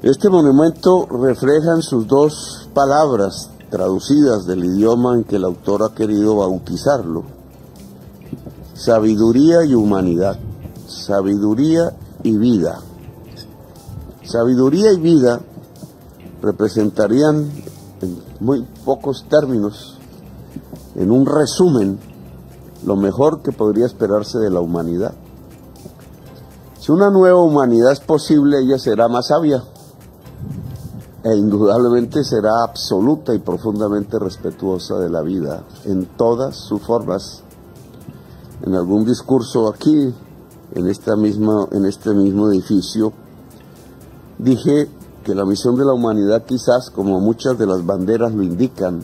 Este monumento refleja en sus dos palabras traducidas del idioma en que el autor ha querido bautizarlo: sabiduría y humanidad, sabiduría y vida. Sabiduría y vida representarían, en muy pocos términos, en un resumen, lo mejor que podría esperarse de la humanidad. Si una nueva humanidad es posible, ella será más sabia e indudablemente será absoluta y profundamente respetuosa de la vida en todas sus formas. En algún discurso aquí, en este mismo edificio, dije que la misión de la humanidad, quizás como muchas de las banderas lo indican,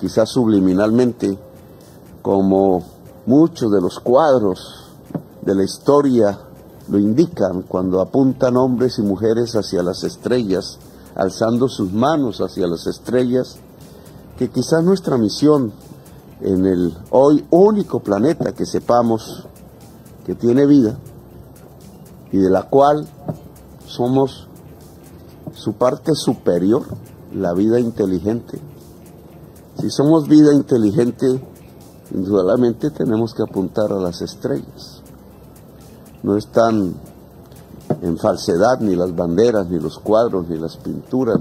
quizás subliminalmente, como muchos de los cuadros de la historia lo indican cuando apuntan hombres y mujeres hacia las estrellas, alzando sus manos hacia las estrellas, que quizás nuestra misión en el hoy único planeta que sepamos que tiene vida y de la cual somos su parte superior, la vida inteligente. Si somos vida inteligente, indudablemente tenemos que apuntar a las estrellas. No están en falsedad ni las banderas, ni los cuadros, ni las pinturas,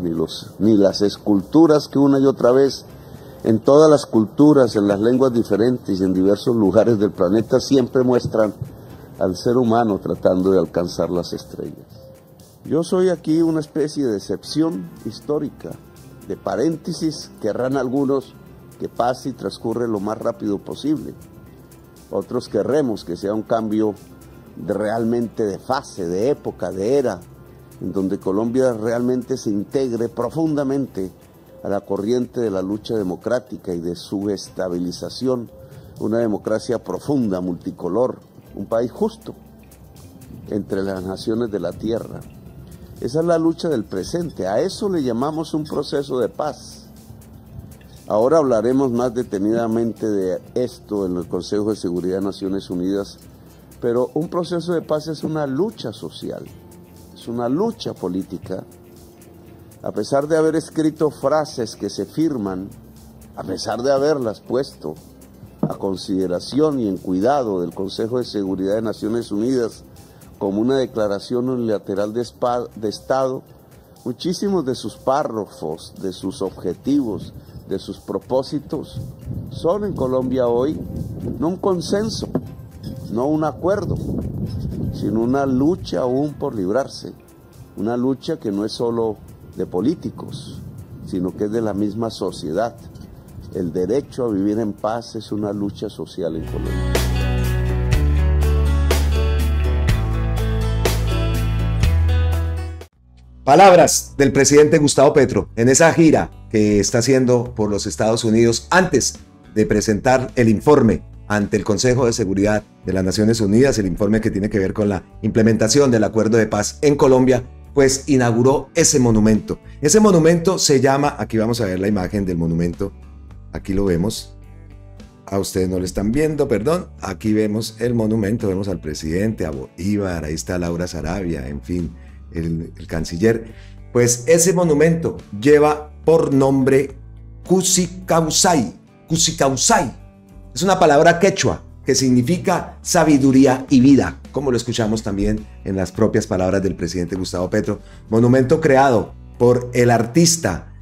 ni las esculturas que una y otra vez en todas las culturas, en las lenguas diferentes y en diversos lugares del planeta siempre muestran al ser humano tratando de alcanzar las estrellas. Yo soy aquí una especie de excepción histórica, de paréntesis, querrán algunos que pase y transcurre lo más rápido posible. Otros querremos que sea un cambio realmente de fase, de época, de era, en donde Colombia realmente se integre profundamente a la corriente de la lucha democrática y de su estabilización, una democracia profunda, multicolor, un país justo entre las naciones de la tierra. Esa es la lucha del presente, a eso le llamamos un proceso de paz. Ahora hablaremos más detenidamente de esto en el Consejo de Seguridad de Naciones Unidas, pero un proceso de paz es una lucha social, es una lucha política. A pesar de haber escrito frases que se firman, a pesar de haberlas puesto a consideración y en cuidado del Consejo de Seguridad de Naciones Unidas como una declaración unilateral de Estado, muchísimos de sus párrafos, de sus objetivos, de sus propósitos, son en Colombia hoy no un consenso, no un acuerdo, sino una lucha aún por librarse, una lucha que no es solo de políticos, sino que es de la misma sociedad. El derecho a vivir en paz es una lucha social en Colombia. Palabras del presidente Gustavo Petro en esa gira que está haciendo por los Estados Unidos antes de presentar el informe ante el Consejo de Seguridad de las Naciones Unidas, el informe que tiene que ver con la implementación del acuerdo de paz en Colombia, pues inauguró ese monumento. Ese monumento se llama, aquí vamos a ver la imagen del monumento, aquí lo vemos, a ustedes no lo están viendo, perdón, aquí vemos el monumento, vemos al presidente, a Bolívar, ahí está Laura Sarabia, en fin, el canciller. Pues ese monumento lleva por nombre Cusicausay. Cusicausay es una palabra quechua que significa sabiduría y vida, como lo escuchamos también en las propias palabras del presidente Gustavo Petro. Monumento creado por el artista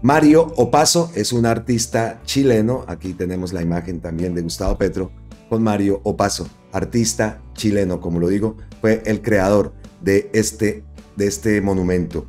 Mario Opazo, es un artista chileno. Aquí tenemos la imagen también de Gustavo Petro con Mario Opazo, artista chileno, como lo digo, fue el creador de este monumento.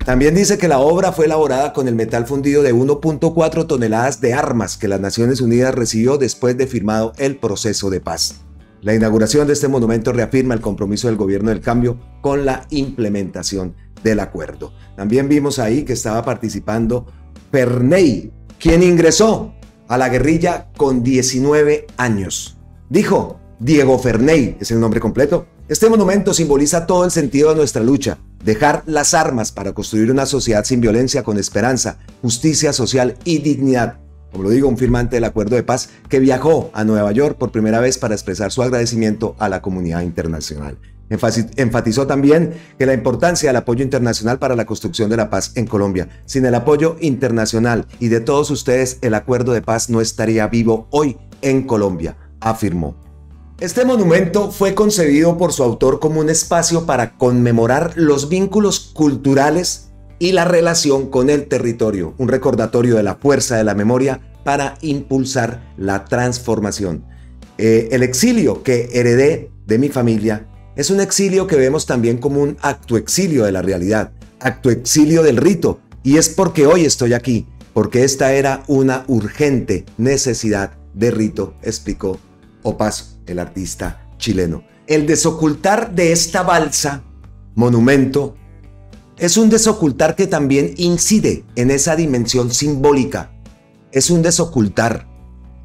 También dice que la obra fue elaborada con el metal fundido de 1.4 toneladas de armas que las Naciones Unidas recibió después de firmado el proceso de paz. La inauguración de este monumento reafirma el compromiso del gobierno del cambio con la implementación del acuerdo. También vimos ahí que estaba participando Ferney, quien ingresó a la guerrilla con 19 años. Dijo, Diego Ferney es el nombre completo. Este monumento simboliza todo el sentido de nuestra lucha, dejar las armas para construir una sociedad sin violencia, con esperanza, justicia social y dignidad. Como lo digo, un firmante del acuerdo de paz que viajó a Nueva York por primera vez para expresar su agradecimiento a la comunidad internacional. Enfatizó también que la importancia del apoyo internacional para la construcción de la paz en Colombia. Sin el apoyo internacional y de todos ustedes, el acuerdo de paz no estaría vivo hoy en Colombia, afirmó. Este monumento fue concebido por su autor como un espacio para conmemorar los vínculos culturales y la relación con el territorio, un recordatorio de la fuerza de la memoria para impulsar la transformación. El exilio que heredé de mi familia es un exilio que vemos también como un acto exilio de la realidad, acto exilio del rito, y es porque hoy estoy aquí, porque esta era una urgente necesidad de rito, explicó Opazo, el artista chileno. El desocultar de esta balsa, monumento, es un desocultar que también incide en esa dimensión simbólica. Es un desocultar,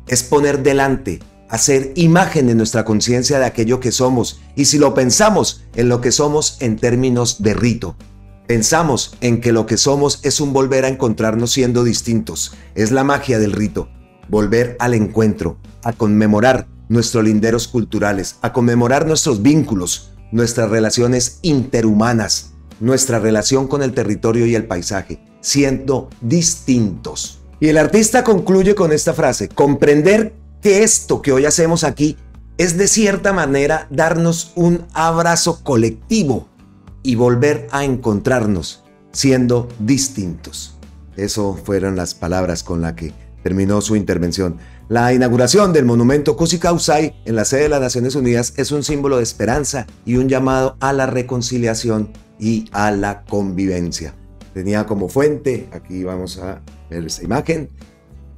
es poner delante, hacer imagen en nuestra conciencia de aquello que somos, y si lo pensamos en lo que somos en términos de rito, pensamos en que lo que somos es un volver a encontrarnos siendo distintos, es la magia del rito, volver al encuentro, a conmemorar nuestros linderos culturales, a conmemorar nuestros vínculos, nuestras relaciones interhumanas, nuestra relación con el territorio y el paisaje, siendo distintos. Y el artista concluye con esta frase: comprender que esto que hoy hacemos aquí es de cierta manera darnos un abrazo colectivo y volver a encontrarnos siendo distintos. Eso fueron las palabras con las que terminó su intervención. La inauguración del monumento Cusi Kausai en la sede de las Naciones Unidas es un símbolo de esperanza y un llamado a la reconciliación y a la convivencia. Tenía como fuente, aquí vamos a ver esta imagen,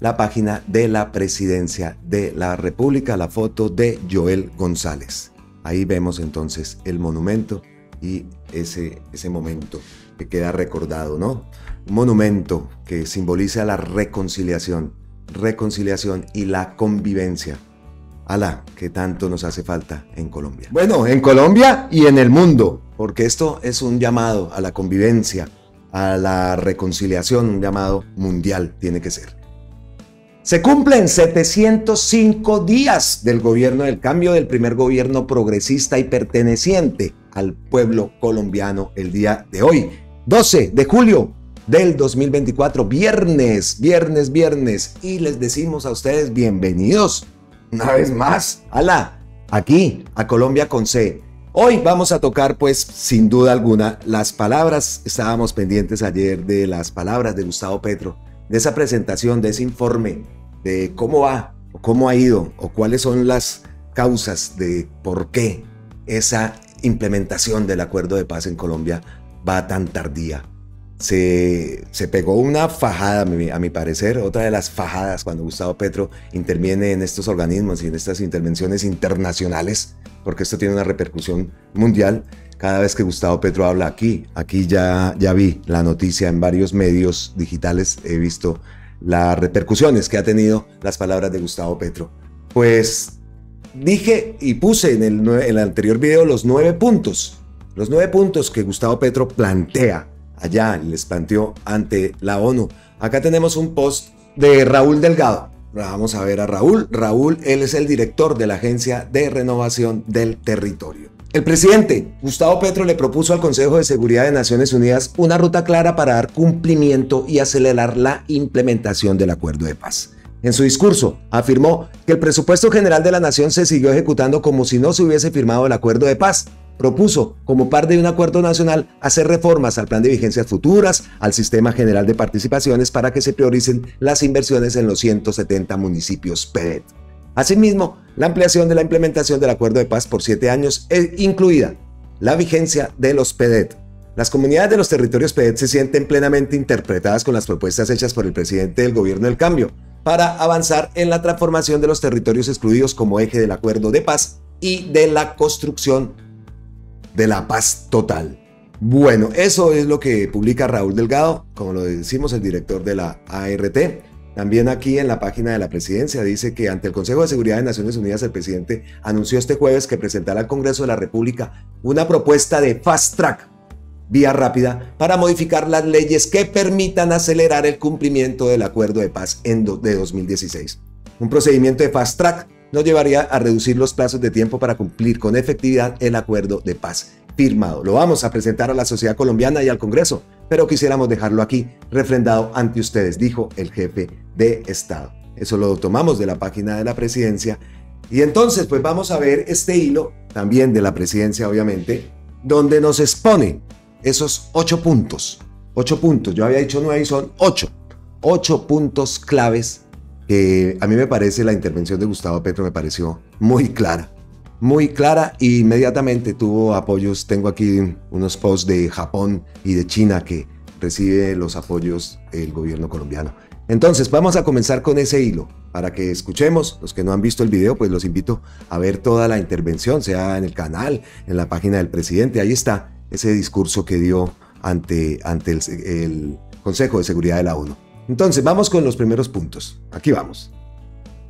la página de la Presidencia de la República, la foto de Joel González. Ahí vemos entonces el monumento y ese momento que queda recordado, ¿no? Un monumento que simboliza la reconciliación y la convivencia. Alá, que tanto nos hace falta en Colombia. Bueno, en Colombia y en el mundo, porque esto es un llamado a la convivencia, a la reconciliación, un llamado mundial tiene que ser. Se cumplen 705 días del gobierno del cambio, del primer gobierno progresista y perteneciente al pueblo colombiano el día de hoy, 12 de julio del 2024, viernes, y les decimos a ustedes bienvenidos una vez más, aquí a Colombia con C. Hoy vamos a tocar, pues, sin duda alguna, las palabras. Estábamos pendientes ayer de las palabras de Gustavo Petro, de esa presentación, de ese informe, de cómo va, o cómo ha ido, o cuáles son las causas de por qué esa implementación del acuerdo de paz en Colombia va tan tardía. Se pegó una fajada, a mi parecer, otra de las fajadas cuando Gustavo Petro interviene en estos organismos y en estas intervenciones internacionales, porque esto tiene una repercusión mundial. Cada vez que Gustavo Petro habla aquí ya vi la noticia en varios medios digitales, he visto las repercusiones que ha tenido las palabras de Gustavo Petro. Pues dije y puse en el anterior video los 9 puntos que Gustavo Petro plantea allá, les planteó ante la ONU. Acá tenemos un post de Raúl Delgado. Vamos a ver a Raúl. Raúl, él es el director de la Agencia de Renovación del Territorio. El presidente Gustavo Petro le propuso al Consejo de Seguridad de Naciones Unidas una ruta clara para dar cumplimiento y acelerar la implementación del acuerdo de paz. En su discurso, afirmó que el presupuesto general de la nación se siguió ejecutando como si no se hubiese firmado el acuerdo de paz. Propuso, como parte de un acuerdo nacional, hacer reformas al plan de vigencias futuras, al sistema general de participaciones para que se prioricen las inversiones en los 170 municipios PEDET. Asimismo, la ampliación de la implementación del acuerdo de paz por 7 años, incluida la vigencia de los PEDET. Las comunidades de los territorios PEDET se sienten plenamente interpretadas con las propuestas hechas por el presidente del gobierno del cambio para avanzar en la transformación de los territorios excluidos como eje del acuerdo de paz y de la construcción de la paz total. Bueno, eso es lo que publica Raúl Delgado, como lo decimos, el director de la ART. También aquí en la página de la presidencia dice que ante el Consejo de Seguridad de Naciones Unidas el presidente anunció este jueves que presentará al Congreso de la República una propuesta de fast track, vía rápida, para modificar las leyes que permitan acelerar el cumplimiento del acuerdo de paz de 2016. Un procedimiento de fast track nos llevaría a reducir los plazos de tiempo para cumplir con efectividad el acuerdo de paz firmado. Lo vamos a presentar a la sociedad colombiana y al Congreso, pero quisiéramos dejarlo aquí refrendado ante ustedes, dijo el jefe de Estado. Eso lo tomamos de la página de la presidencia. Y entonces, pues vamos a ver este hilo, también de la presidencia, obviamente, donde nos expone esos 8 puntos. 8 puntos, yo había dicho 9 y son 8. 8 puntos claves que a mí me parece la intervención de Gustavo Petro me pareció muy clara y inmediatamente tuvo apoyos. Tengo aquí unos posts de Japón y de China que recibe los apoyos del gobierno colombiano. Entonces vamos a comenzar con ese hilo para que escuchemos. Los que no han visto el video, pues los invito a ver toda la intervención, sea en el canal, en la página del presidente. Ahí está ese discurso que dio ante el Consejo de Seguridad de la ONU. Entonces vamos con los primeros puntos. Aquí vamos.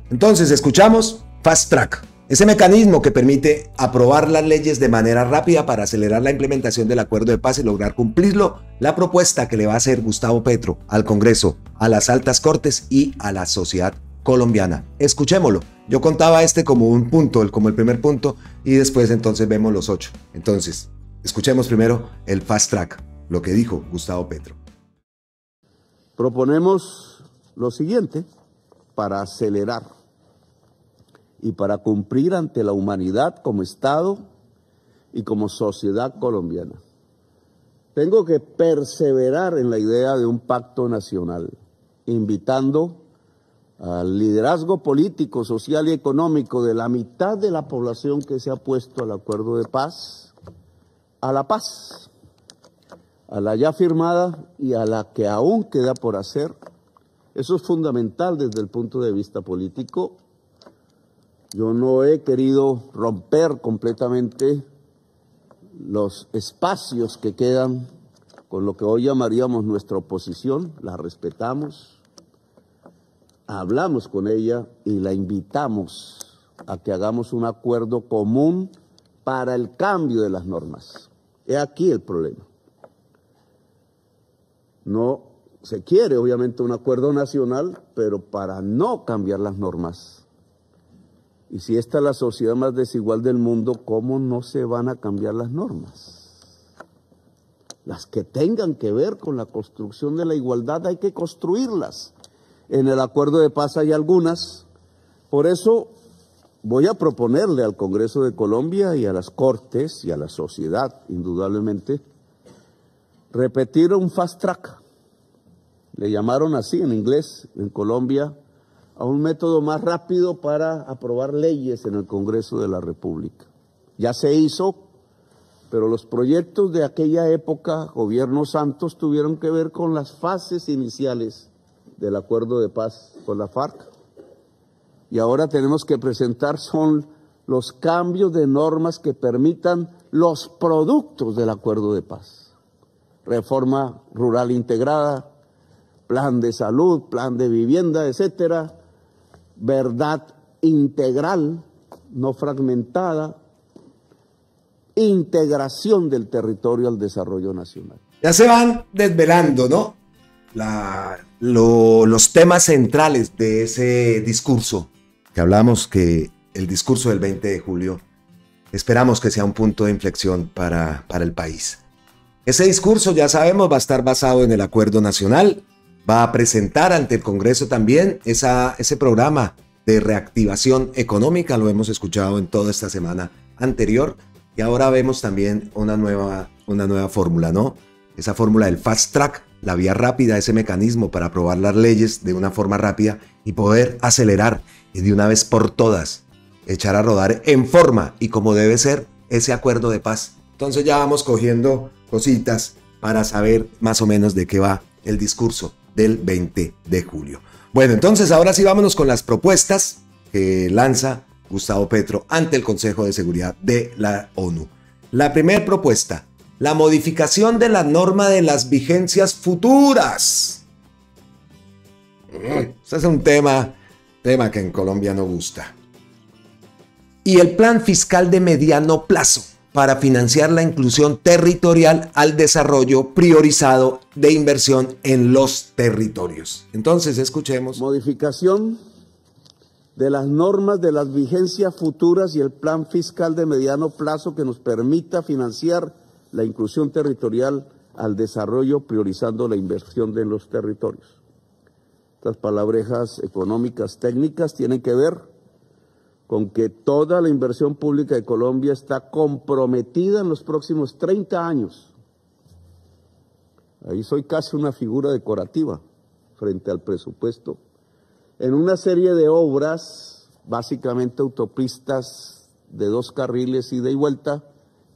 Entonces escuchamos Fast Track, ese mecanismo que permite aprobar las leyes de manera rápida para acelerar la implementación del acuerdo de paz y lograr cumplirlo. La propuesta que le va a hacer Gustavo Petro al Congreso, a las altas cortes y a la sociedad colombiana. Escuchémoslo. Yo contaba como un punto, como el primer punto, y después entonces vemos los 8. Entonces, escuchemos primero el Fast Track, lo que dijo Gustavo Petro. Proponemos lo siguiente para acelerar y para cumplir ante la humanidad como Estado y como sociedad colombiana. Tengo que perseverar en la idea de un pacto nacional, invitando al liderazgo político, social y económico de la mitad de la población que se ha opuesto al acuerdo de paz, a la paz, a la ya firmada y a la que aún queda por hacer. Eso es fundamental desde el punto de vista político. Yo no he querido romper completamente los espacios que quedan con lo que hoy llamaríamos nuestra oposición. La respetamos, hablamos con ella y la invitamos a que hagamos un acuerdo común para el cambio de las normas. He aquí el problema. No se quiere, obviamente, un acuerdo nacional, pero para no cambiar las normas. Y si esta es la sociedad más desigual del mundo, ¿cómo no se van a cambiar las normas? Las que tengan que ver con la construcción de la igualdad hay que construirlas. En el acuerdo de paz hay algunas. Por eso voy a proponerle al Congreso de Colombia y a las Cortes y a la sociedad, indudablemente, repetir un fast track. Le llamaron así en inglés, en Colombia, a un método más rápido para aprobar leyes en el Congreso de la República. Ya se hizo, pero los proyectos de aquella época, gobierno Santos, tuvieron que ver con las fases iniciales del acuerdo de paz con la FARC. Y ahora tenemos que presentar son los cambios de normas que permitan los productos del acuerdo de paz. Reforma rural integrada, plan de salud, plan de vivienda, etcétera, verdad integral, no fragmentada, integración del territorio al desarrollo nacional. Ya se van desvelando, ¿no? Los temas centrales de ese discurso que hablamos, que el discurso del 20 de julio, esperamos que sea un punto de inflexión para el país. Ese discurso, ya sabemos, va a estar basado en el acuerdo nacional, va a presentar ante el Congreso también ese programa de reactivación económica, lo hemos escuchado en toda esta semana anterior, y ahora vemos también una nueva fórmula, ¿no? Esa fórmula del fast track, la vía rápida, ese mecanismo para aprobar las leyes de una forma rápida y poder acelerar y de una vez por todas echar a rodar en forma y como debe ser ese acuerdo de paz. Entonces ya vamos cogiendo cositas para saber más o menos de qué va el discurso del 20 de julio. Bueno, entonces ahora sí vámonos con las propuestas que lanza Gustavo Petro ante el Consejo de Seguridad de la ONU. La primera propuesta, la modificación de la norma de las vigencias futuras. Este es un tema que en Colombia no gusta. Y el plan fiscal de mediano plazo para financiar la inclusión territorial al desarrollo priorizado de inversión en los territorios. Entonces, escuchemos. Modificación de las normas de las vigencias futuras y el plan fiscal de mediano plazo que nos permita financiar la inclusión territorial al desarrollo, priorizando la inversión de los territorios. Estas palabrejas económicas técnicas tienen que ver con que toda la inversión pública de Colombia está comprometida en los próximos 30 años. Ahí soy casi una figura decorativa frente al presupuesto, en una serie de obras, básicamente autopistas de 2 carriles ida y vuelta,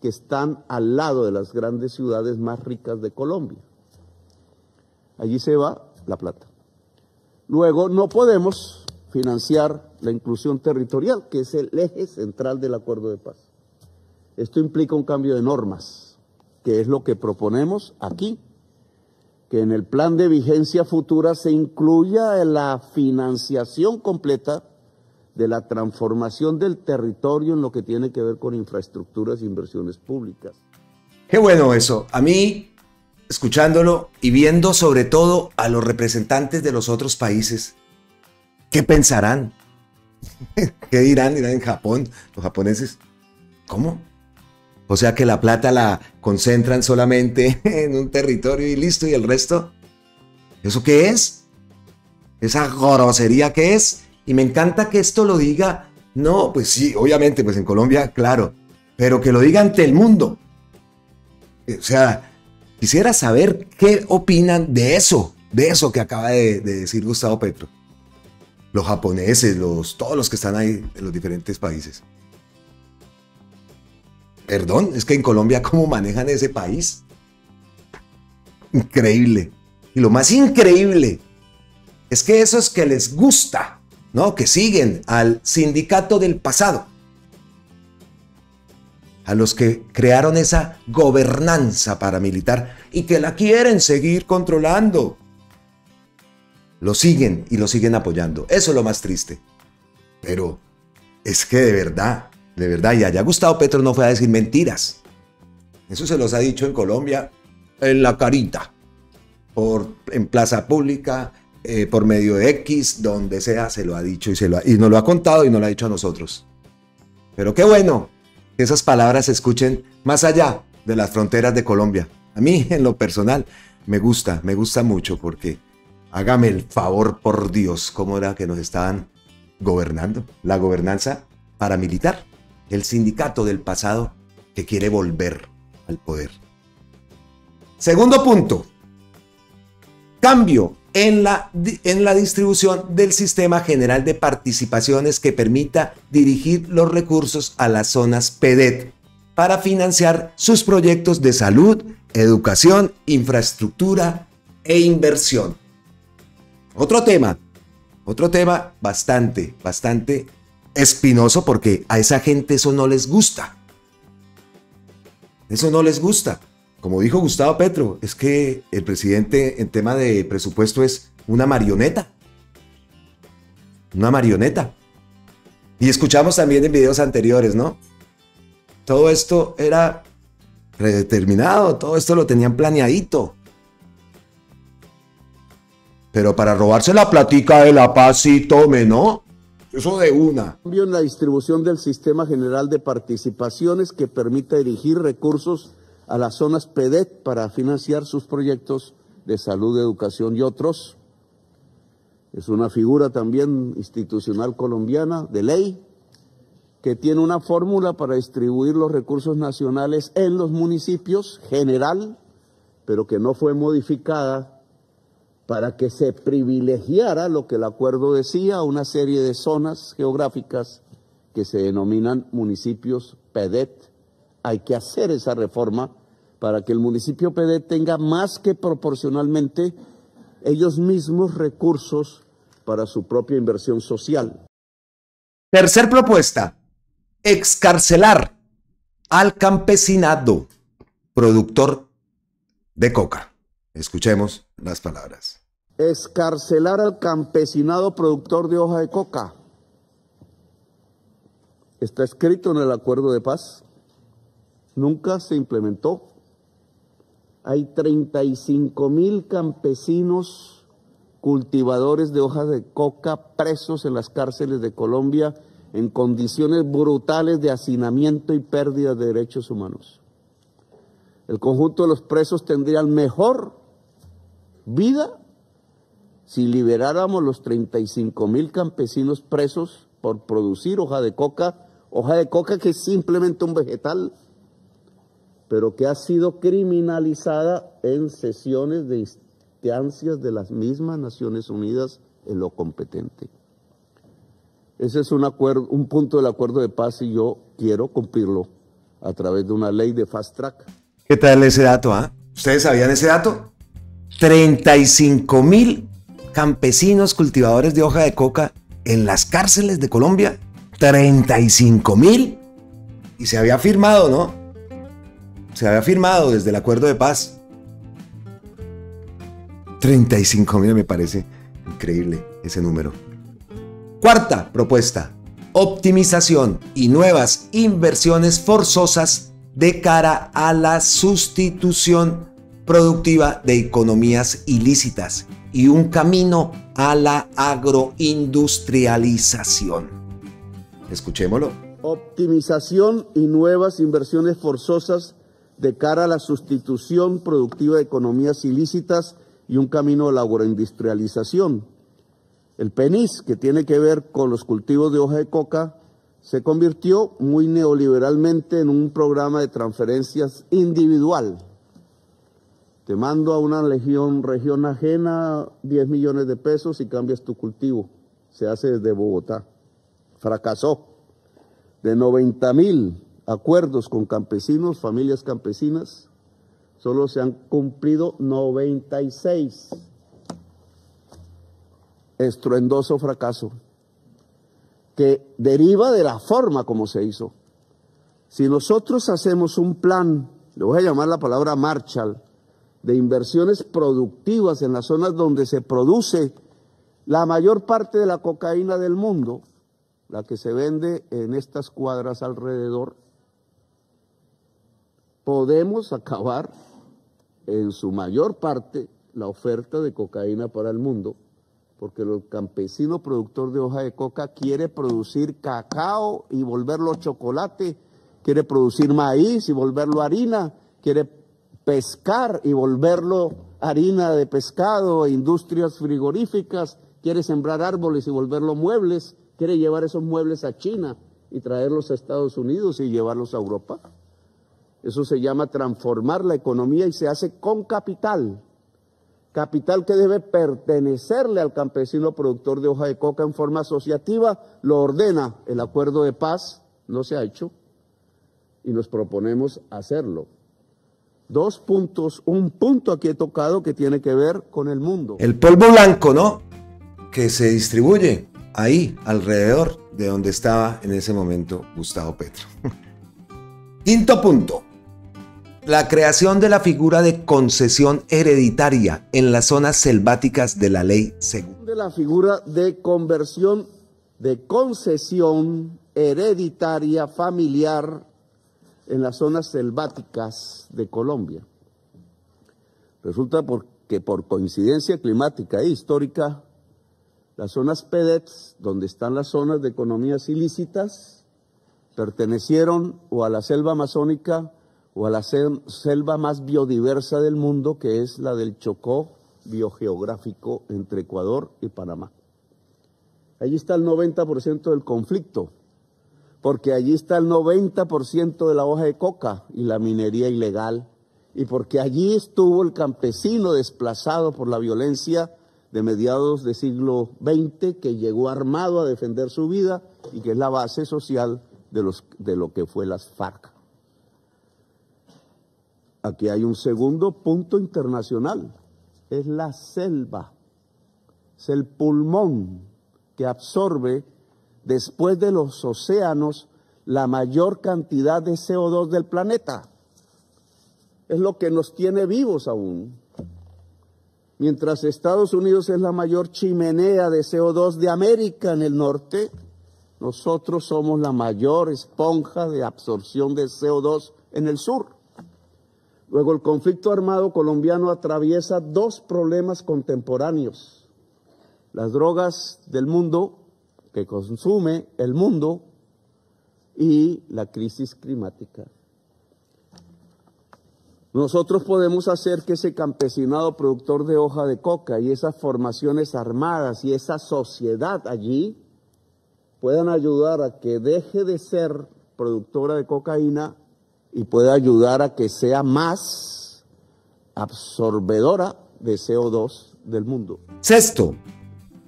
que están al lado de las grandes ciudades más ricas de Colombia. Allí se va la plata. Luego, no podemos financiar la inclusión territorial, que es el eje central del acuerdo de paz. Esto implica un cambio de normas, que es lo que proponemos aquí, que en el plan de vigencia futura se incluya la financiación completa de la transformación del territorio en lo que tiene que ver con infraestructuras e inversiones públicas. Qué bueno eso. A mí, escuchándolo y viendo sobre todo a los representantes de los otros países, ¿qué pensarán? ¿Qué dirán? Dirán en Japón, los japoneses. ¿Cómo? O sea que la plata la concentran solamente en un territorio y listo, y el resto. ¿Eso qué es? ¿Esa grosería qué es? Y me encanta que esto lo diga, no, pues sí, obviamente, pues en Colombia, claro, pero que lo diga ante el mundo. O sea, quisiera saber qué opinan de eso que acaba de decir Gustavo Petro. Los japoneses, todos los que están ahí en los diferentes países. Perdón, es que en Colombia, ¿cómo manejan ese país? Increíble. Y lo más increíble es que esos que les gusta, ¿no? Que siguen al sindicato del pasado, a los que crearon esa gobernanza paramilitar y que la quieren seguir controlando, lo siguen y lo siguen apoyando. Eso es lo más triste. Pero es que de verdad, y allá Gustavo Petro no fue a decir mentiras. Eso se los ha dicho en Colombia en la carita, en plaza pública, por medio de X, donde sea, se lo ha dicho y nos lo ha contado y nos lo ha dicho a nosotros. Pero qué bueno que esas palabras se escuchen más allá de las fronteras de Colombia. A mí, en lo personal, me gusta mucho porque, hágame el favor, por Dios, cómo era que nos estaban gobernando. La gobernanza paramilitar, el sindicato del pasado que quiere volver al poder. Segundo punto, cambio en la distribución del sistema general de participaciones que permita dirigir los recursos a las zonas PEDET para financiar sus proyectos de salud, educación, infraestructura e inversión. Otro tema bastante espinoso, porque a esa gente eso no les gusta. Eso no les gusta. Como dijo Gustavo Petro, es que el presidente en tema de presupuesto es una marioneta. Una marioneta. Y escuchamos también en videos anteriores, ¿no? Todo esto era predeterminado, todo esto lo tenían planeadito. Pero para robarse la platica de la paz, sí, tome, ¿no? Eso de una. Cambio en la distribución del sistema general de participaciones que permita dirigir recursos a las zonas PEDET para financiar sus proyectos de salud, educación y otros. Es una figura también institucional colombiana de ley que tiene una fórmula para distribuir los recursos nacionales en los municipios general, pero que no fue modificada para que se privilegiara lo que el acuerdo decía, una serie de zonas geográficas que se denominan municipios PEDET. Hay que hacer esa reforma para que el municipio PEDET tenga más que proporcionalmente ellos mismos recursos para su propia inversión social. Tercer propuesta, excarcelar al campesinado productor de coca. Escuchemos las palabras. Excarcelar al campesinado productor de hoja de coca. Está escrito en el acuerdo de paz. Nunca se implementó. Hay 35.000 campesinos cultivadores de hojas de coca presos en las cárceles de Colombia en condiciones brutales de hacinamiento y pérdida de derechos humanos. El conjunto de los presos tendrían mejor vida si liberáramos los 35.000 campesinos presos por producir hoja de coca que es simplemente un vegetal, pero que ha sido criminalizada en sesiones de instancias de las mismas Naciones Unidas en lo competente. Ese es un punto del acuerdo de paz y yo quiero cumplirlo a través de una ley de fast track. ¿Qué tal ese dato? ¿Ustedes sabían ese dato? 35.000 campesinos cultivadores de hoja de coca en las cárceles de Colombia. 35.000. Y se había firmado, ¿no? Se había firmado desde el acuerdo de paz. 35.000 me parece increíble ese número. Cuarta propuesta: optimización y nuevas inversiones forzosas de cara a la sustitución productiva de economías ilícitas y un camino a la agroindustrialización. Escuchémoslo. Optimización y nuevas inversiones forzosas de cara a la sustitución productiva de economías ilícitas y un camino a la agroindustrialización. El PENIS, que tiene que ver con los cultivos de hoja de coca, se convirtió muy neoliberalmente en un programa de transferencias individual. Te mando a una región ajena 10 millones de pesos y cambias tu cultivo. Se hace desde Bogotá. Fracasó. De 90.000 acuerdos con campesinos, familias campesinas, solo se han cumplido 96. Estruendoso fracaso, que deriva de la forma como se hizo. Si nosotros hacemos un plan, le voy a llamar la palabra Marshall, de inversiones productivas en las zonas donde se produce la mayor parte de la cocaína del mundo, la que se vende en estas cuadras alrededor, podemos acabar en su mayor parte la oferta de cocaína para el mundo, porque el campesino productor de hoja de coca quiere producir cacao y volverlo chocolate, quiere producir maíz y volverlo harina, quiere pescar y volverlo harina de pescado, industrias frigoríficas, quiere sembrar árboles y volverlo muebles, quiere llevar esos muebles a China y traerlos a Estados Unidos y llevarlos a Europa. Eso se llama transformar la economía y se hace con capital. Capital que debe pertenecerle al campesino productor de hoja de coca en forma asociativa, lo ordena el acuerdo de paz, no se ha hecho, y nos proponemos hacerlo. 2 puntos, un punto aquí he tocado que tiene que ver con el mundo. El polvo blanco, ¿no? Que se distribuye ahí, alrededor de donde estaba en ese momento Gustavo Petro. Quinto punto. La creación de la figura de concesión hereditaria en las zonas selváticas de la ley segunda. De la figura de conversión de concesión hereditaria familiar en las zonas selváticas de Colombia. Resulta que por coincidencia climática e histórica, las zonas PEDETs, donde están las zonas de economías ilícitas, pertenecieron o a la selva amazónica o a la selva más biodiversa del mundo, que es la del Chocó biogeográfico entre Ecuador y Panamá. Allí está el 90% del conflicto, porque allí está el 90% de la hoja de coca y la minería ilegal, y porque allí estuvo el campesino desplazado por la violencia de mediados del siglo XX, que llegó armado a defender su vida y que es la base social de lo que fue las FARC. Aquí hay un segundo punto internacional, es la selva, es el pulmón que absorbe después de los océanos la mayor cantidad de CO2 del planeta. Es lo que nos tiene vivos aún. Mientras Estados Unidos es la mayor chimenea de CO2 de América en el norte, nosotros somos la mayor esponja de absorción de CO2 en el sur. Luego, el conflicto armado colombiano atraviesa 2 problemas contemporáneos. las drogas del mundo que consume el mundo y la crisis climática. Nosotros podemos hacer que ese campesinado productor de hoja de coca y esas formaciones armadas y esa sociedad allí puedan ayudar a que deje de ser productora de cocaína y pueda ayudar a que sea más absorbedora de CO2 del mundo. Sexto,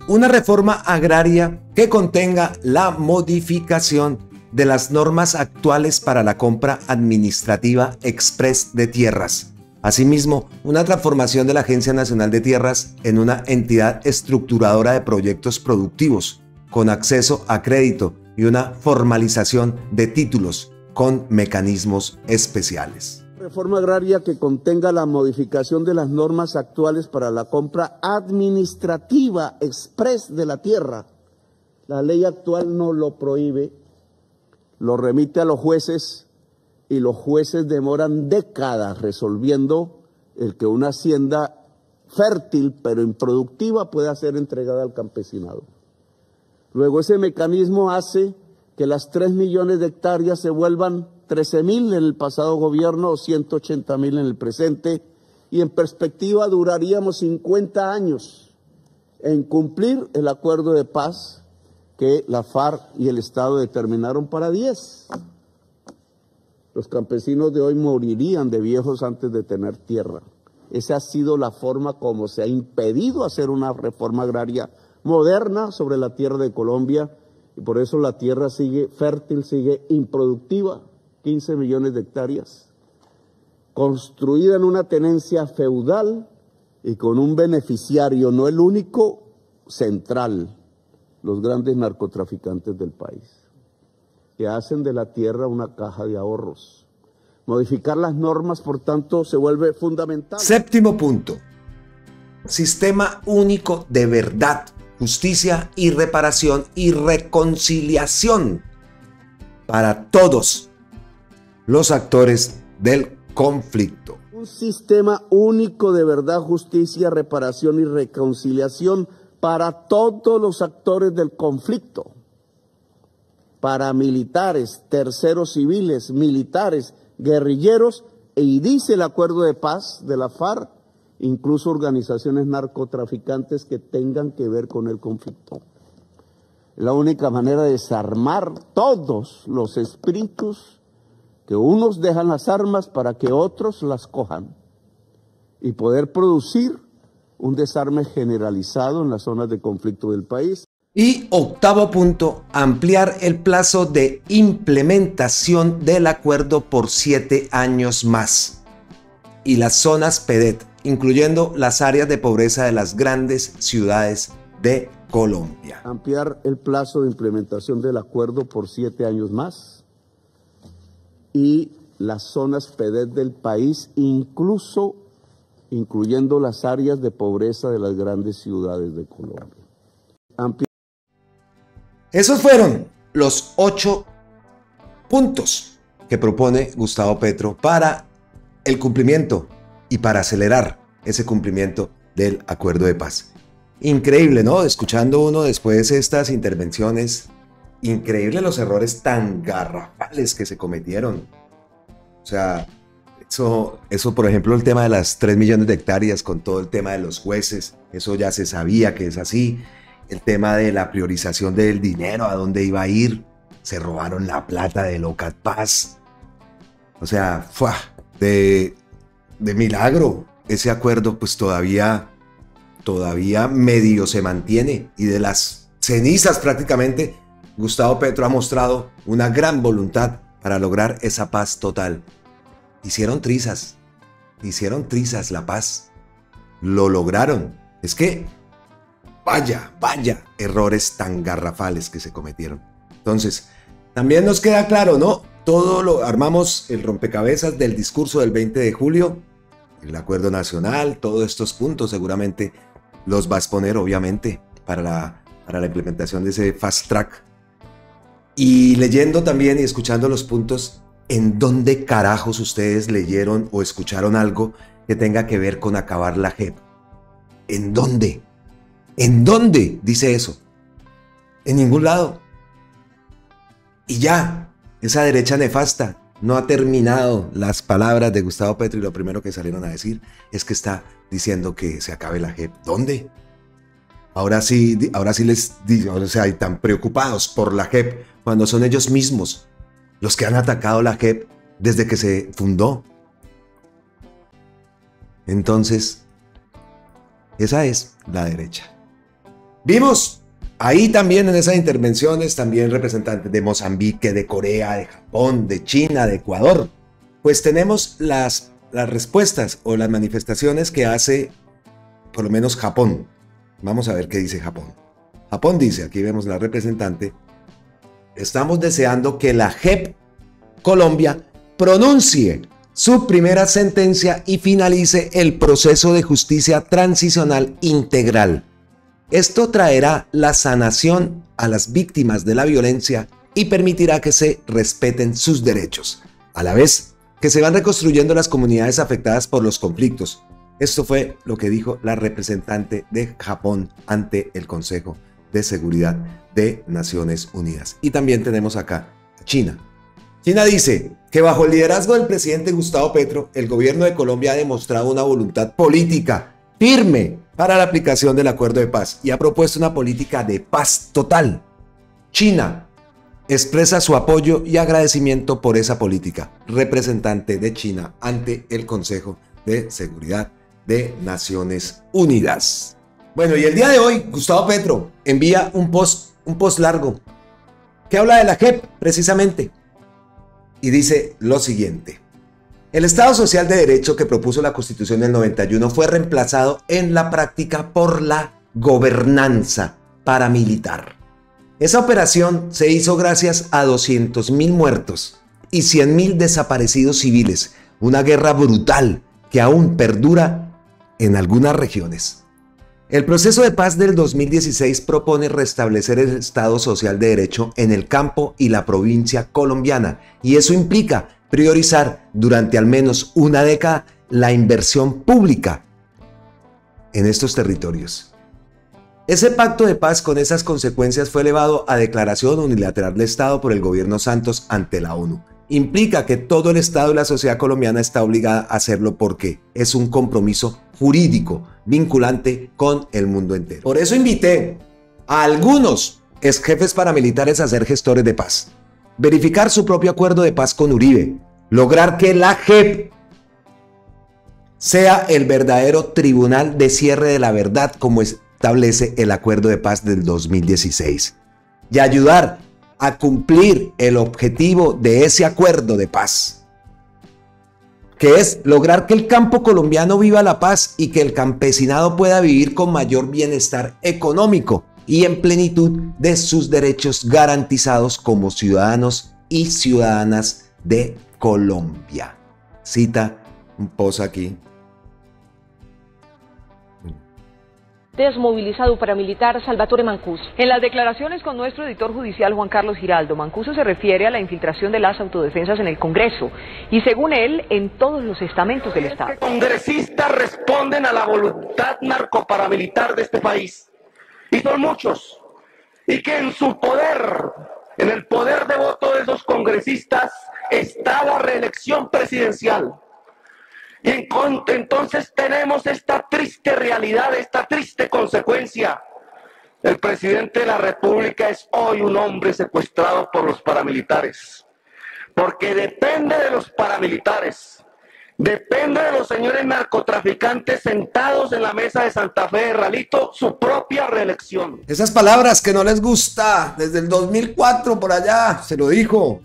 una reforma agraria que contenga la modificación de las normas actuales para la compra administrativa express de tierras. Asimismo, una transformación de la Agencia Nacional de Tierras en una entidad estructuradora de proyectos productivos, con acceso a crédito y una formalización de títulos con mecanismos especiales. Reforma agraria que contenga la modificación de las normas actuales para la compra administrativa express de la tierra. La ley actual no lo prohíbe, lo remite a los jueces y los jueces demoran décadas resolviendo el que una hacienda fértil pero improductiva pueda ser entregada al campesinado. Luego ese mecanismo hace que las 3 millones de hectáreas se vuelvan 13.000 en el pasado gobierno o 180.000 en el presente, y en perspectiva duraríamos 50 años en cumplir el acuerdo de paz que la FARC y el Estado determinaron para 10. Los campesinos de hoy morirían de viejos antes de tener tierra. Esa ha sido la forma como se ha impedido hacer una reforma agraria moderna sobre la tierra de Colombia, y por eso la tierra sigue fértil, sigue improductiva, 15 millones de hectáreas, construida en una tenencia feudal y con un beneficiario, no el único, central, los grandes narcotraficantes del país, que hacen de la tierra una caja de ahorros. Modificar las normas, por tanto, se vuelve fundamental. Séptimo punto. Sistema único de verdad, justicia y reparación y reconciliación para todos los actores del conflicto. Un sistema único de verdad, justicia, reparación y reconciliación para todos los actores del conflicto, paramilitares, terceros civiles, militares, guerrilleros, y dice el acuerdo de paz de la FARC, incluso organizaciones narcotraficantes que tengan que ver con el conflicto. Es la única manera de desarmar todos los espíritus que unos dejan las armas para que otros las cojan y poder producir un desarme generalizado en las zonas de conflicto del país. Y octavo punto, ampliar el plazo de implementación del acuerdo por 7 años más. Y las zonas PEDET, incluyendo las áreas de pobreza de las grandes ciudades de Colombia. Ampliar el plazo de implementación del acuerdo por 7 años más. Y las zonas PEDET del país, incluyendo las áreas de pobreza de las grandes ciudades de Colombia. Esos fueron los 8 puntos que propone Gustavo Petro para el cumplimiento y para acelerar ese cumplimiento del acuerdo de paz. Increíble, ¿no? Escuchando uno después estas intervenciones, increíble los errores tan garrafales que se cometieron. O sea, eso por ejemplo, el tema de las 3 millones de hectáreas con todo el tema de los jueces, eso ya se sabía que es así. El tema de la priorización del dinero, a dónde iba a ir, se robaron la plata de Locat Paz. O sea, de milagro, ese acuerdo pues todavía medio se mantiene, y de las cenizas prácticamente, Gustavo Petro ha mostrado una gran voluntad para lograr esa paz total. Hicieron trizas la paz, lo lograron. Es que vaya errores tan garrafales que se cometieron. Entonces, también nos queda claro, ¿no? Armamos el rompecabezas del discurso del 20 de julio, el acuerdo nacional, todos estos puntos seguramente los va a exponer, obviamente, para la implementación de ese fast track. Y leyendo también y escuchando los puntos, ¿en dónde carajos ustedes leyeron o escucharon algo que tenga que ver con acabar la JEP? ¿En dónde? ¿En dónde dice eso? En ningún lado. Y ya, esa derecha nefasta no ha terminado las palabras de Gustavo Petro y lo primero que salieron a decir es que está diciendo que se acabe la JEP. ¿Dónde? Ahora sí les digo, o sea, están preocupados por la JEP cuando son ellos mismos los que han atacado la JEP desde que se fundó. Entonces, esa es la derecha. Vimos ahí también en esas intervenciones también representantes de Mozambique, de Corea, de Japón, de China, de Ecuador. Pues tenemos las respuestas o las manifestaciones que hace por lo menos Japón. Vamos a ver qué dice Japón. Japón dice, aquí vemos la representante, estamos deseando que la JEP Colombia pronuncie su primera sentencia y finalice el proceso de justicia transicional integral. Esto traerá la sanación a las víctimas de la violencia y permitirá que se respeten sus derechos, a la vez que se van reconstruyendo las comunidades afectadas por los conflictos. Esto fue lo que dijo la representante de Japón ante el Consejo de Seguridad de Naciones Unidas. Y también tenemos acá a China. China dice que bajo el liderazgo del presidente Gustavo Petro, el gobierno de Colombia ha demostrado una voluntad política firme para la aplicación del acuerdo de paz y ha propuesto una política de paz total. China expresa su apoyo y agradecimiento por esa política. Representante de China ante el Consejo de Seguridad de Naciones Unidas. Bueno, y el día de hoy Gustavo Petro envía un post largo que habla de la JEP precisamente y dice lo siguiente: el Estado Social de Derecho que propuso la Constitución del 91 fue reemplazado en la práctica por la gobernanza paramilitar. Esa operación se hizo gracias a 200.000 muertos y 100.000 desaparecidos civiles, una guerra brutal que aún perdura en algunas regiones. El proceso de paz del 2016 propone restablecer el Estado Social de Derecho en el campo y la provincia colombiana, y eso implica priorizar durante al menos una década la inversión pública en estos territorios. Ese pacto de paz con esas consecuencias fue elevado a declaración unilateral de Estado por el gobierno Santos ante la ONU. Implica que todo el Estado y la sociedad colombiana está obligada a hacerlo porque es un compromiso jurídico vinculante con el mundo entero. Por eso invité a algunos exjefes paramilitares a ser gestores de paz, verificar su propio acuerdo de paz con Uribe, lograr que la JEP sea el verdadero tribunal de cierre de la verdad como establece el acuerdo de paz del 2016 y ayudar a cumplir el objetivo de ese acuerdo de paz, que es lograr que el campo colombiano viva la paz y que el campesinado pueda vivir con mayor bienestar económico y en plenitud de sus derechos garantizados como ciudadanos y ciudadanas de Colombia. Cita un post aquí. Desmovilizado paramilitar Salvatore Mancuso. En las declaraciones con nuestro editor judicial Juan Carlos Giraldo, Mancuso se refiere a la infiltración de las autodefensas en el Congreso y, según él, en todos los estamentos del Estado. Congresistas responden a la voluntad narcoparamilitar de este país, y son muchos, y que en su poder, en el poder de voto de esos congresistas, está la reelección presidencial. Y entonces tenemos esta triste realidad, esta triste consecuencia. El presidente de la República es hoy un hombre secuestrado por los paramilitares, porque depende de los paramilitares, depende de los señores narcotraficantes sentados en la mesa de Santa Fe de Ralito, su propia reelección. Esas palabras que no les gusta, desde el 2004 por allá, se lo dijo,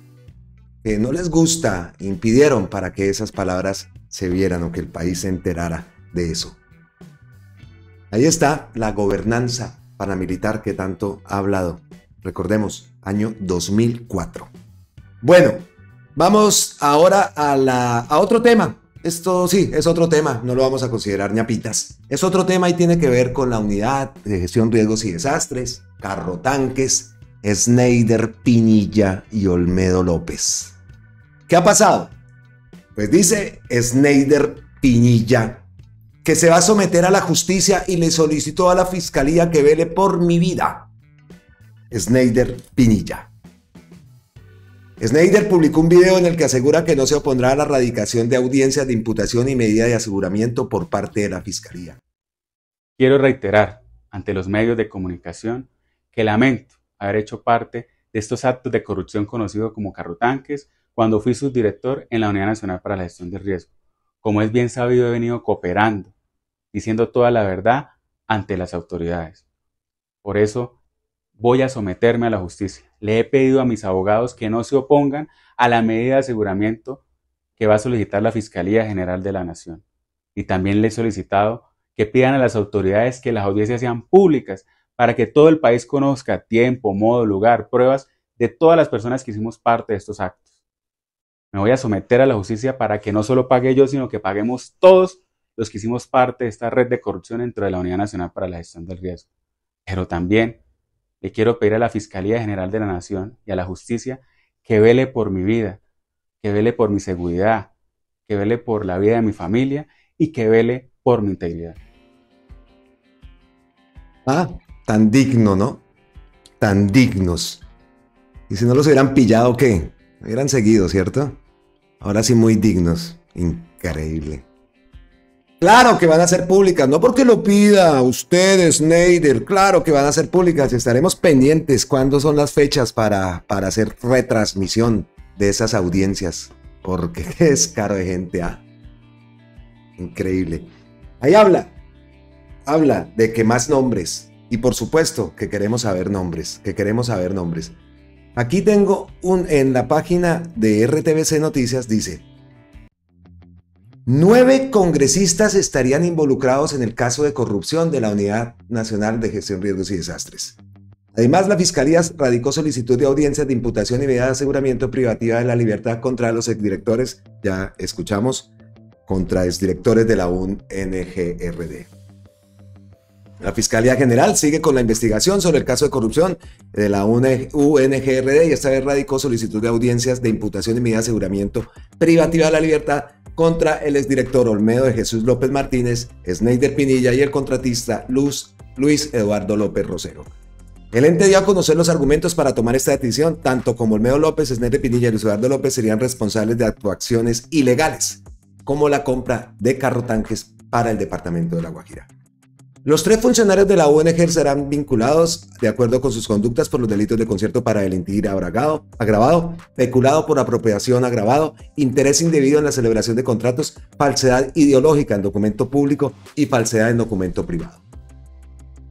que no les gusta, impidieron para que esas palabras se vieran o que el país se enterara de eso. Ahí está la gobernanza paramilitar que tanto ha hablado. Recordemos, año 2004. Bueno, vamos ahora a otro tema. Esto sí, es otro tema, no lo vamos a considerar ñapitas. Es otro tema y tiene que ver con la unidad de gestión riesgos y desastres, carro tanques, Schneider, Pinilla y Olmedo López. ¿Qué ha pasado? Pues dice Schneider Pinilla que se va a someter a la justicia y le solicitó a la fiscalía que vele por mi vida. Sneider Pinilla. Sneider publicó un video en el que asegura que no se opondrá a la radicación de audiencias de imputación y medida de aseguramiento por parte de la fiscalía. Quiero reiterar ante los medios de comunicación que lamento haber hecho parte de estos actos de corrupción conocidos como carrotanques cuando fui subdirector en la Unidad Nacional para la Gestión de Riesgo. Como es bien sabido, he venido cooperando, diciendo toda la verdad ante las autoridades. Por eso voy a someterme a la justicia. Le he pedido a mis abogados que no se opongan a la medida de aseguramiento que va a solicitar la Fiscalía General de la Nación. Y también le he solicitado que pidan a las autoridades que las audiencias sean públicas para que todo el país conozca tiempo, modo, lugar, pruebas de todas las personas que hicimos parte de estos actos. Me voy a someter a la justicia para que no solo pague yo, sino que paguemos todos los que hicimos parte de esta red de corrupción dentro de la Unidad Nacional para la Gestión del Riesgo. Pero también le quiero pedir a la Fiscalía General de la Nación y a la justicia que vele por mi vida, que vele por mi seguridad, que vele por la vida de mi familia y que vele por mi integridad. Ah, tan digno, ¿no? Tan dignos. Y si no los hubieran pillado, ¿qué? Hubieran seguido, ¿cierto? Ahora sí muy dignos. Increíble. Claro que van a ser públicas, no porque lo pida usted, Sneider, claro que van a ser públicas y estaremos pendientes cuándo son las fechas para hacer retransmisión de esas audiencias, porque es caro de gente, ¿ah? Increíble. Ahí habla de que más nombres, y por supuesto que queremos saber nombres, Aquí tengo en la página de RTBC Noticias, dice: 9 congresistas estarían involucrados en el caso de corrupción de la Unidad Nacional de Gestión, Riesgos y Desastres. Además, la Fiscalía radicó solicitud de audiencias de imputación y medida de aseguramiento privativa de la libertad contra los exdirectores, ya escuchamos, contra exdirectores de la UNGRD. La Fiscalía General sigue con la investigación sobre el caso de corrupción de la UNGRD y esta vez radicó solicitud de audiencias de imputación y medida de aseguramiento privativa de la libertad contra el exdirector Olmedo de Jesús López Martínez, Sneider Pinilla y el contratista Luis Eduardo López Rosero. El ente dio a conocer los argumentos para tomar esta decisión, tanto como Olmedo López, Sneider Pinilla y Luis Eduardo López serían responsables de actuaciones ilegales, como la compra de carrotanques para el departamento de La Guajira. Los 3 funcionarios de la UNG serán vinculados de acuerdo con sus conductas por los delitos de concierto para delinquir agravado, peculado por apropiación agravado, interés indebido en la celebración de contratos, falsedad ideológica en documento público y falsedad en documento privado.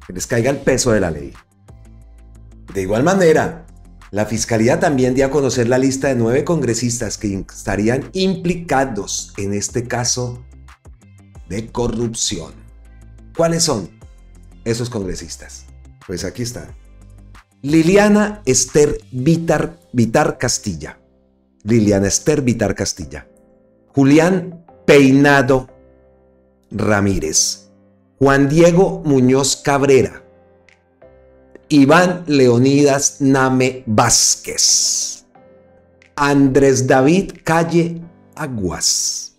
Que les caiga el peso de la ley. De igual manera, la Fiscalía también dio a conocer la lista de 9 congresistas que estarían implicados en este caso de corrupción. ¿Cuáles son esos congresistas? Pues aquí están. Liliana Esther Vitar Castilla. Julián Peinado Ramírez. Juan Diego Muñoz Cabrera. Iván Leonidas Name Vázquez. Andrés David Calle Aguas.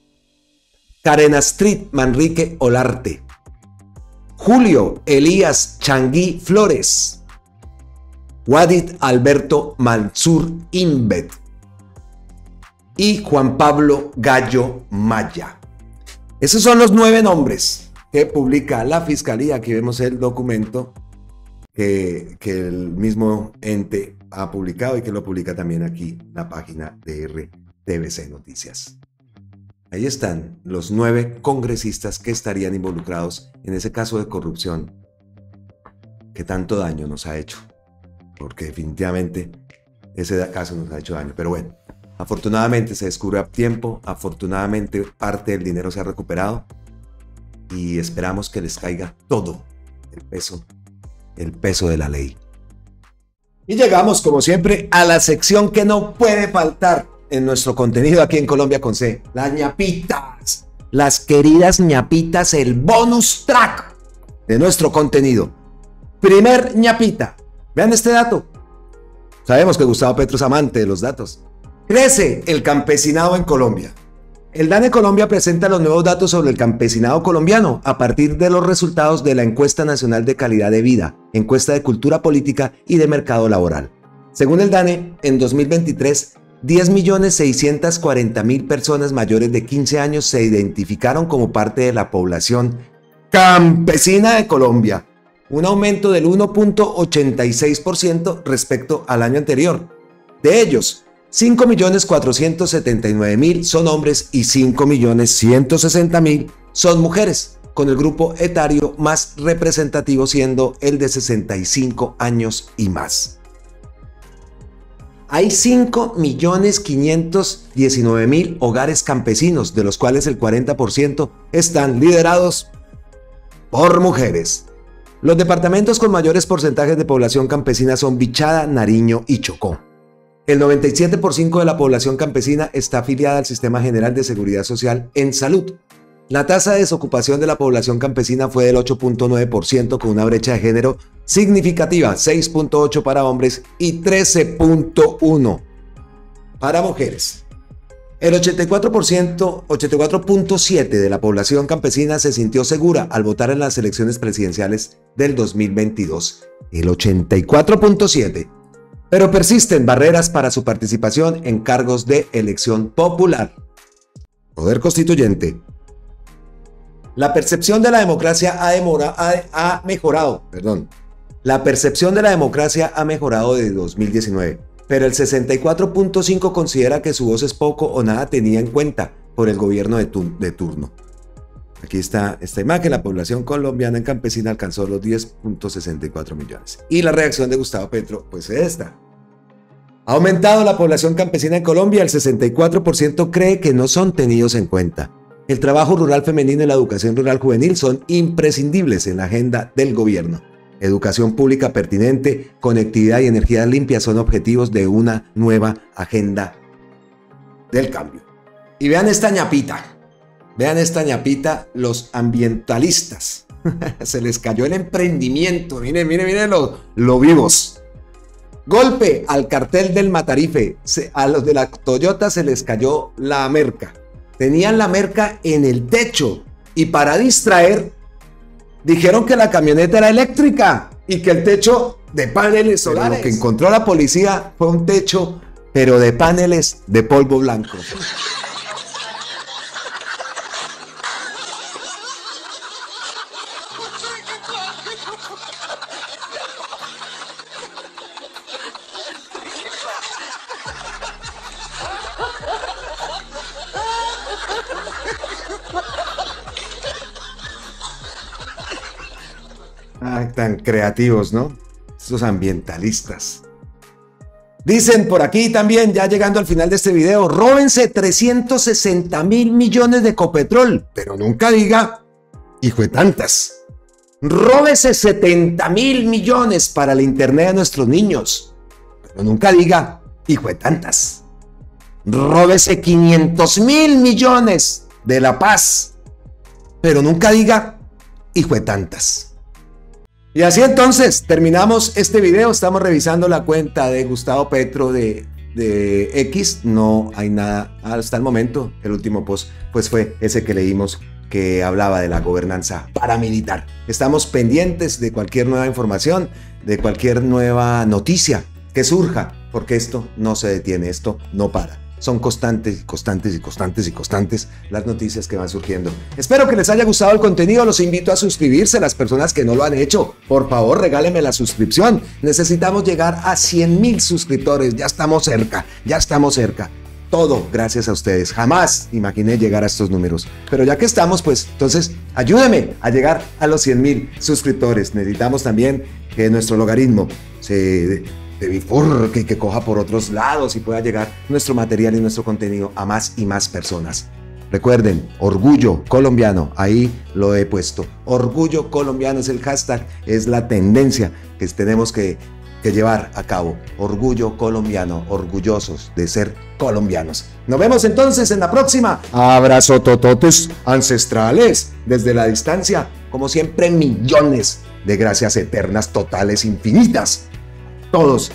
Karen Astrid Manrique Olarte. Julio Elías Changuí Flores, Wadid Alberto Mansur Inbet y Juan Pablo Gallo Maya. Esos son los 9 nombres que publica la Fiscalía. Aquí vemos el documento que el mismo ente ha publicado y que lo publica también aquí la página de RTBC Noticias. Ahí están los 9 congresistas que estarían involucrados en ese caso de corrupción que tanto daño nos ha hecho, porque definitivamente ese caso nos ha hecho daño. Pero bueno, afortunadamente se descubrió a tiempo, afortunadamente parte del dinero se ha recuperado y esperamos que les caiga todo el peso de la ley. Y llegamos, como siempre, a la sección que no puede faltar en nuestro contenido aquí en Colombia con C, las ñapitas, las queridas ñapitas, el bonus track de nuestro contenido. Primer ñapita, vean este dato. Sabemos que Gustavo Petro es amante de los datos. Crece el campesinado en Colombia. El DANE Colombia presenta los nuevos datos sobre el campesinado colombiano a partir de los resultados de la Encuesta Nacional de Calidad de Vida, Encuesta de Cultura Política y de Mercado Laboral. Según el DANE, en 2023, 10.640.000 personas mayores de 15 años se identificaron como parte de la población campesina de Colombia, un aumento del 1.86% respecto al año anterior. De ellos, 5.479.000 son hombres y 5.160.000 son mujeres, con el grupo etario más representativo siendo el de 65 años y más. Hay 5.519.000 hogares campesinos, de los cuales el 40% están liderados por mujeres. Los departamentos con mayores porcentajes de población campesina son Bichada, Nariño y Chocó. El 97% de la población campesina está afiliada al Sistema General de Seguridad Social en salud. La tasa de desocupación de la población campesina fue del 8.9% con una brecha de género significativa, 6.8 para hombres y 13.1 para mujeres. El 84.7% de la población campesina se sintió segura al votar en las elecciones presidenciales del 2022. El 84.7%. Pero persisten barreras para su participación en cargos de elección popular. Poder constituyente. La percepción de la democracia ha mejorado. La percepción de la democracia ha mejorado desde 2019, pero el 64.5% considera que su voz es poco o nada tenida en cuenta por el gobierno de turno. Aquí está esta imagen, la población colombiana en campesina alcanzó los 10.64 millones. Y la reacción de Gustavo Petro, pues es esta. Ha aumentado la población campesina en Colombia, el 64% cree que no son tenidos en cuenta. El trabajo rural femenino y la educación rural juvenil son imprescindibles en la agenda del gobierno. Educación pública pertinente, conectividad y energía limpia son objetivos de una nueva agenda del cambio. Y vean esta ñapita. Vean esta ñapita, los ambientalistas. Se les cayó el emprendimiento. Miren lo vivos. Golpe al cartel del Matarife. A los de la Toyota se les cayó la merca. Tenían la merca en el techo. Y para distraer, dijeron que la camioneta era eléctrica y que el techo de paneles solares. Lo que encontró la policía fue un techo, pero de paneles de polvo blanco. Tan creativos, ¿no? Estos ambientalistas. Dicen por aquí también, ya llegando al final de este video, róbense 360.000 millones de Ecopetrol, pero nunca diga, hijo de tantas. Róbese 70.000 millones para el internet de nuestros niños, pero nunca diga, hijo de tantas. Róbese 500.000 millones de La Paz, pero nunca diga, hijo de tantas. Y así entonces terminamos este video. Estamos revisando la cuenta de Gustavo Petro de X. No hay nada hasta el momento. El último post pues fue ese que leímos, que hablaba de la gobernanza paramilitar. Estamos pendientes de cualquier nueva información, de cualquier nueva noticia que surja, porque esto no se detiene, esto no para. Son constantes las noticias que van surgiendo. Espero que les haya gustado el contenido. Los invito a suscribirse. Las personas que no lo han hecho, por favor, regálenme la suscripción. Necesitamos llegar a 100.000 suscriptores. Ya estamos cerca. Todo gracias a ustedes. Jamás imaginé llegar a estos números. Pero ya que estamos, pues, entonces, ayúdenme a llegar a los 100.000 suscriptores. Necesitamos también que nuestro logaritmo se bifurque, que coja por otros lados y pueda llegar nuestro material y nuestro contenido a más y más personas. Recuerden, orgullo colombiano, ahí lo he puesto. Orgullo colombiano es el hashtag, es la tendencia que tenemos que llevar a cabo. Orgullo colombiano, orgullosos de ser colombianos. Nos vemos entonces en la próxima. Abrazo tototes ancestrales desde la distancia. Como siempre, millones de gracias eternas, totales, infinitas.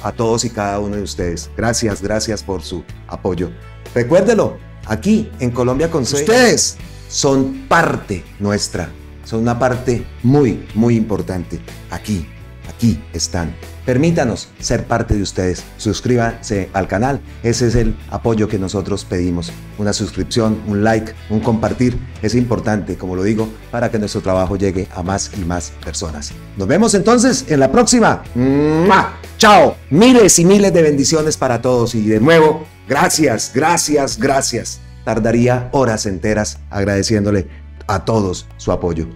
A todos y cada uno de ustedes. Gracias por su apoyo. Recuérdelo, aquí en Colombia con C. Ustedes son parte nuestra, son una parte muy, muy importante. Aquí están. Permítanos ser parte de ustedes. Suscríbanse al canal. Ese es el apoyo que nosotros pedimos. Una suscripción, un like, un compartir. Es importante, como lo digo, para que nuestro trabajo llegue a más y más personas. Nos vemos entonces en la próxima. ¡Mua! ¡Chao! Miles y miles de bendiciones para todos. Y de nuevo, gracias, gracias, gracias. Tardaría horas enteras agradeciéndole a todos su apoyo.